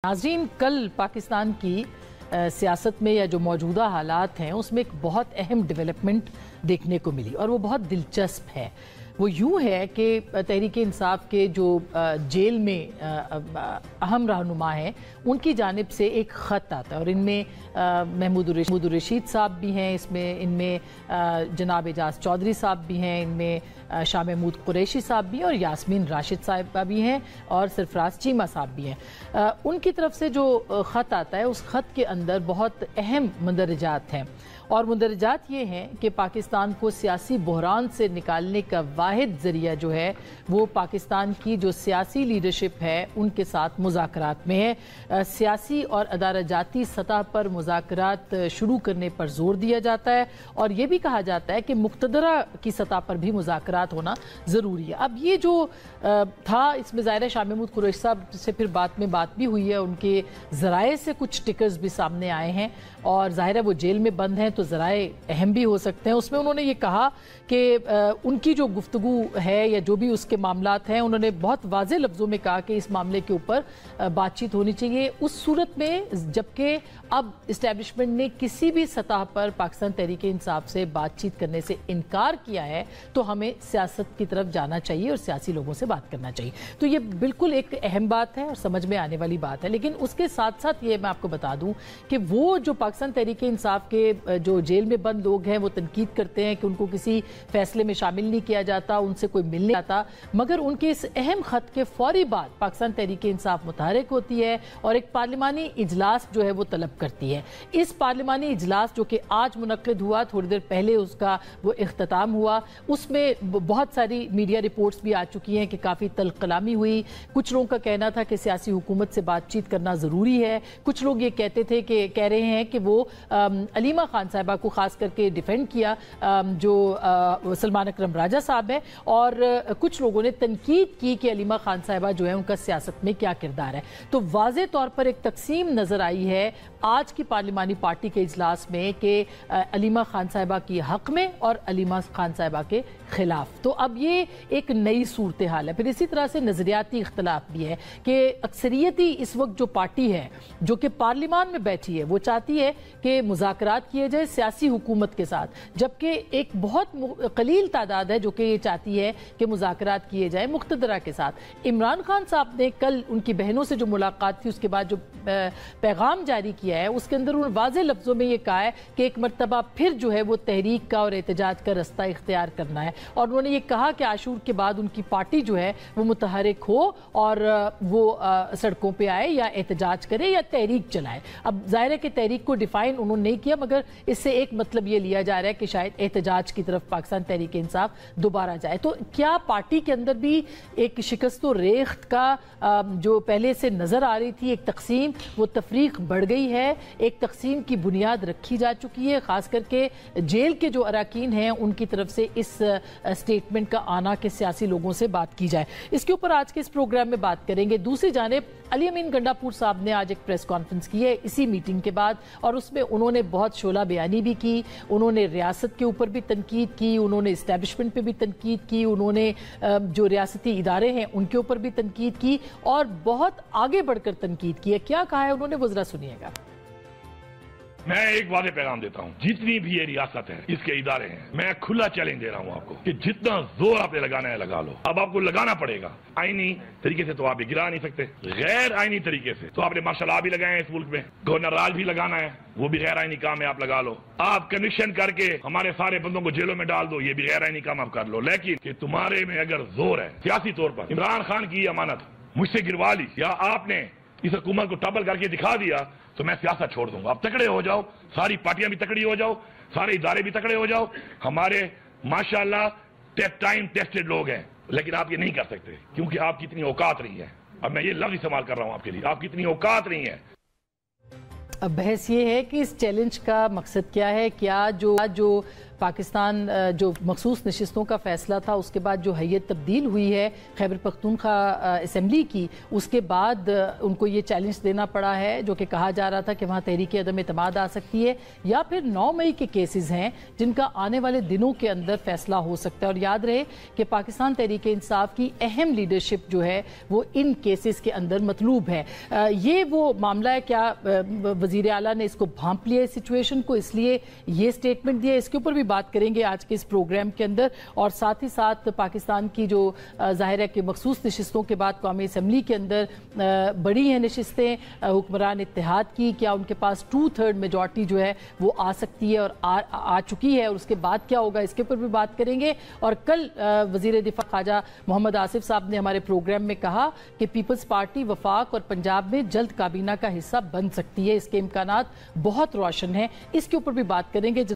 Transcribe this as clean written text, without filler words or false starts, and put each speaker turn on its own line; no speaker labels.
नाज़रीन, कल पाकिस्तान की सियासत में या जो मौजूदा हालात हैं उसमें एक बहुत अहम डेवलपमेंट देखने को मिली और वो बहुत दिलचस्प है। वो यूँ है कि तहरीक-ए-इंसाफ के जो जेल में अहम रहनुमा हैं उनकी जानिब से एक ख़त आता है और इनमें महमूद रशीद साहब भी हैं, इनमें जनाब एजाज चौधरी साहब भी हैं, इनमें शाह महमूद कुरैशी साहब भी हैं और यास्मीन राशिद साहब भी हैं और सरफराज चीमा साहब भी हैं। उनकी तरफ से जो ख़त आता है उस ख़त के अंदर बहुत अहम मंदरजात हैं और मंदरजात ये हैं कि पाकिस्तान को सियासी बहरान से निकालने का वाहिद ज़रिया जो है वो पाकिस्तान की जो सियासी लीडरशिप है उनके साथ मुज़ाकरात में है। सियासी और अदालती सतह पर मुज़ाकरात शुरू करने पर जोर दिया जाता है और ये भी कहा जाता है कि मुक़्तदरा की सतह पर भी मुज़ाकरात होना ज़रूरी है। अब ये जो था इसमें ज़ाहिर है शाह महमूद कुरैशी साहब से फिर बात भी हुई है, उनके ज़राए से कुछ टिकर्स भी सामने आए हैं और ज़ाहिर है वो जेल में बंद हैं तो ज़राए अहम भी हो सकते हैं। उसमें उन्होंने ये कहा कि उनकी जो गुफ्तगू है या जो भी उसके मामलात हैं उन्होंने बहुत वाज़े लफ्ज़ों में कहा कि इस मामले के ऊपर बातचीत होनी चाहिए उस सूरत में जबकि अब इस्टेब्लिशमेंट ने किसी भी सतह पर पाकिस्तान तहरीक-ए-इंसाफ से बातचीत करने से इनकार किया है तो हमें सियासत की तरफ जाना चाहिए और सियासी लोगों से बात करना चाहिए। तो ये बिल्कुल एक अहम बात है और समझ में आने वाली बात है, लेकिन उसके साथ साथ ये मैं आपको बता दूं कि वो जो पाकिस्तान तहरीक-ए-इंसाफ के जो जेल में बंद लोग हैं वो तनकीद करते हैं कि उनको किसी फैसले में शामिल नहीं किया जाता, उनसे कोई मिलने आता, मगर उनके इस अहम खत के फौरी बाद पाकिस्तान तहरीक-ए-इंसाफ मुतहरिक होती है और एक पार्लिमानी इजलास जो है वो तलब करती है। इस पार्लिमानी इजलास जो कि आज मुनक्किद हुआ, थोड़ी देर पहले उसका वो इख्तिताम हुआ, उसमें बहुत सारी मीडिया रिपोर्ट्स भी आ चुकी हैं कि काफ़ी तलकलामी हुई। कुछ लोगों का कहना था कि सियासी हुकूमत से बातचीत करना ज़रूरी है, कुछ लोग ये कहते थे कि कह रहे हैं कि वो अलीमा खान साहिबा को ख़ास करके डिफेंड किया जो सलमान अकरम राजा साहब है और कुछ लोगों ने तनकीद की कि अलीमा खान साहिबा जो है उनका सियासत में क्या किरदार है। तो वाज़े तौर पर एक तकसीम नज़र आई है आज की पार्लिमानी पार्टी के इजलास में कि अलीमा खान साहिबा की हक में और अलीमा खान साहिबा के खिलाफ। तो अब ये एक नई सूरत हाल है। फिर इसी तरह से नज़रियाती इख्तलाफ भी है कि अक्सरियती इस वक्त जो पार्टी है जो कि पार्लियामान में बैठी है वो चाहती है कि मुज़ाकरात किए जाए सियासी हुकूमत के साथ, जबकि एक बहुत कलील तादाद है जो कि ये चाहती है कि मुज़ाकरात किए जाए मुक़्तदरा के साथ। इमरान खान साहब ने कल उनकी बहनों से जो मुलाकात थी उसके बाद जो पैगाम जारी किया है उसके अंदर उन्होंने वाज़े लफ्ज़ों में ये कहा है कि एक मरतबा फिर जो है वो तहरीक का और एहतजाज का रास्ता इख्तियार करना है और उन्होंने ये कहा कि आशूर के बाद उनकी पार्टी जो है वो मुतहरिक हो और वो सड़कों पे आए या एहतजाज करे या तहरीक चलाए। अब ज़ाहिर है कि तहरीक को डिफाइन उन्होंने नहीं किया, मगर इससे एक मतलब ये लिया जा रहा है कि शायद एहतजाज की तरफ पाकिस्तान तहरीक-ए-इंसाफ दोबारा जाए। तो क्या पार्टी के अंदर भी एक शिकस्त व रेख्त का जो पहले से नज़र आ रही थी एक तकसीम, वो तफरीक बढ़ गई है, एक तकसीम की बुनियाद रखी जा चुकी है, ख़ास करके जेल के जो अरकान हैं उनकी तरफ से इस स्टेटमेंट का आना कि सियासी लोगों से बात की जाए। इसके ऊपर आज के इस प्रोग्राम में बात करेंगे। दूसरी जानिब अली अमीन गंडापुर साहब ने आज एक प्रेस कॉन्फ्रेंस की है इसी मीटिंग के बाद और उसमें उन्होंने बहुत शोला बयानी भी की, उन्होंने रियासत के ऊपर भी तनकीद की, उन्होंने इस्टेब्लिशमेंट पे भी तनकीद की, उन्होंने जो रियासती इदारे हैं उनके ऊपर भी तनकीद की और बहुत आगे बढ़कर तनकीद की है। क्या कहा है उन्होंने वो जरा सुनिएगा।
मैं एक वादे पैगाम देता हूँ, जितनी भी ये रियासत है इसके इदारे हैं, मैं खुला चैलेंज दे रहा हूँ आपको कि जितना जोर आपने लगाना है लगा लो। अब आपको लगाना पड़ेगा। आईनी तरीके से तो आप ये गिरा नहीं सकते, गैर आईनी तरीके से तो आपने मार्शल लॉ भी लगाए हैं इस मुल्क में, गवर्नर राज भी लगाना है, वो भी गैर आईनी काम है, आप लगा लो। आप कन्विक्शन करके हमारे सारे बंदों को जेलों में डाल दो, ये भी गैर आईनी काम आप कर लो। लेकिन कि तुम्हारे में अगर जोर है सियासी तौर पर, इमरान खान की अमानत मुझसे गिरवा ली या आपने इस हुकूमत को टबल करके दिखा दिया तो मैं सियासत छोड़ दूंगा। आप तकड़े हो जाओ, सारी पार्टियां भी तकड़ी हो जाओ, सारे इदारे भी तकड़े हो जाओ। हमारे माशाल्लाह टाइम टेस्टेड लोग हैं, लेकिन आप ये नहीं कर सकते क्योंकि आपकी इतनी औकात नहीं है। अब मैं ये लफ्ज इस्तेमाल कर रहा हूं आपके लिए, आपकी इतनी औकात नहीं है।
अब बहस ये है कि इस चैलेंज का मकसद क्या है, क्या जो पाकिस्तान जो मखसूस नशिस्तों का फैसला था उसके बाद जो हैयत तब्दील हुई है खैबर पख्तूनख्वा असम्बली की, उसके बाद उनको ये चैलेंज देना पड़ा है जो कि कहा जा रहा था कि वहाँ तहरीक अदम एतमाद आ सकती है, या फिर 9 मई के केसेस हैं जिनका आने वाले दिनों के अंदर फैसला हो सकता है। और याद रहे कि पाकिस्तान तहरीक इंसाफ की अहम लीडरशिप जो है वो इन केसेस के अंदर मतलूब है। ये वो मामला है, क्या वजीर आला ने इसको भांप लिया इस सिचुएशन को, इसलिए ये स्टेटमेंट दिया? इसके ऊपर भी बात करेंगे आज के इस प्रोग्राम के अंदर। और साथ ही साथ पाकिस्तान की जो जाहिर है कि मखसूस नशिस्तों के बाद कौमी असम्बली के अंदर बड़ी हैं नशिस्तें हुक्मरान इत्तेहाद की, क्या उनके पास 2/3 मेजॉरिटी जो है वो आ सकती है और आ चुकी है, और उसके बाद क्या होगा, इसके ऊपर भी बात करेंगे। और कल वजीर दिफा ख्वाजा मोहम्मद आसिफ साहब ने हमारे प्रोग्राम में कहा कि पीपल्स पार्टी वफाक और पंजाब में जल्द काबीना का हिस्सा बन सकती है, इसके इम्कानात बहुत रोशन हैं। इसके ऊपर भी बात करेंगे।